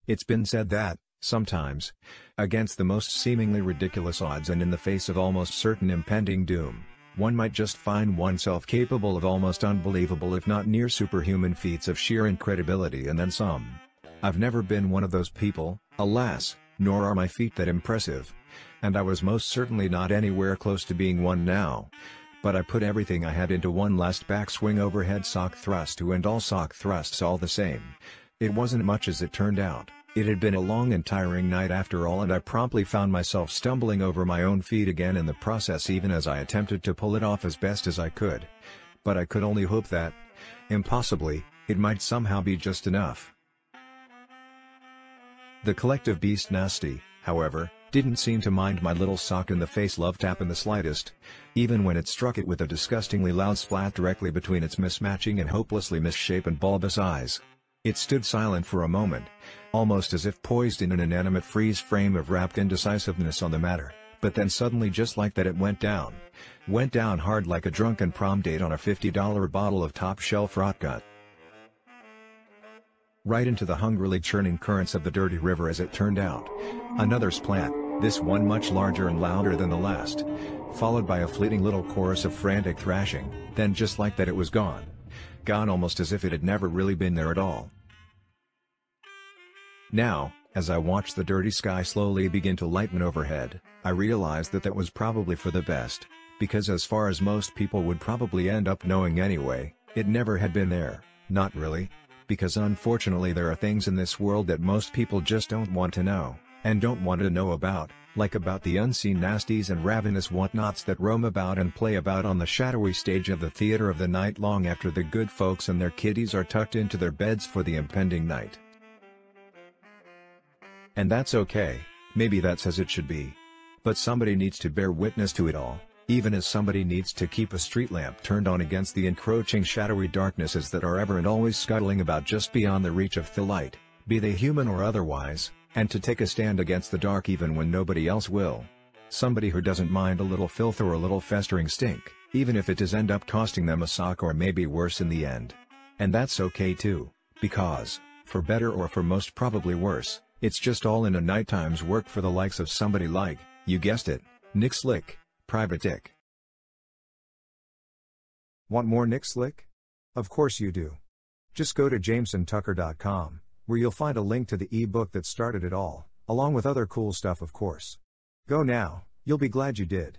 It's been said that, sometimes, against the most seemingly ridiculous odds and in the face of almost certain impending doom, one might just find oneself capable of almost unbelievable if not near superhuman feats of sheer incredibility and then some. I've never been one of those people, alas, nor are my feat that impressive. And I was most certainly not anywhere close to being one now. But I put everything I had into one last backswing overhead sock thrust to end all sock thrusts all the same. It wasn't much as it turned out. It had been a long and tiring night after all, and I promptly found myself stumbling over my own feet again in the process even as I attempted to pull it off as best as I could. But I could only hope that, impossibly, it might somehow be just enough. The collective beast Nasty, however, didn't seem to mind my little sock-in-the-face love tap in the slightest, even when it struck it with a disgustingly loud splat directly between its mismatching and hopelessly misshapen bulbous eyes. It stood silent for a moment, almost as if poised in an inanimate freeze frame of rapt indecisiveness on the matter, but then suddenly just like that it went down. Went down hard like a drunken prom date on a $50 bottle of top-shelf rotgut. Right into the hungrily churning currents of the dirty river as it turned out. Another splat, this one much larger and louder than the last, followed by a fleeting little chorus of frantic thrashing, then just like that it was gone. Gone almost as if it had never really been there at all. Now, as I watched the dirty sky slowly begin to lighten overhead, I realized that that was probably for the best, because as far as most people would probably end up knowing anyway, it never had been there, not really. Because unfortunately there are things in this world that most people just don't want to know, and don't want to know about, like about the unseen nasties and ravenous whatnots that roam about and play about on the shadowy stage of the theater of the night long after the good folks and their kiddies are tucked into their beds for the impending night. And that's okay, maybe that's as it should be. But somebody needs to bear witness to it all. Even as somebody needs to keep a street lamp turned on against the encroaching shadowy darknesses that are ever and always scuttling about just beyond the reach of the light, be they human or otherwise, and to take a stand against the dark even when nobody else will. Somebody who doesn't mind a little filth or a little festering stink, even if it does end up costing them a sock or maybe worse in the end. And that's okay too, because, for better or for most probably worse, it's just all in a nighttime's work for the likes of somebody like, you guessed it, Nick Slick. Private Dick. Want more Nick Slick? Of course you do. Just go to jamesontucker.com, where you'll find a link to the ebook that started it all, along with other cool stuff of course. Go now, you'll be glad you did.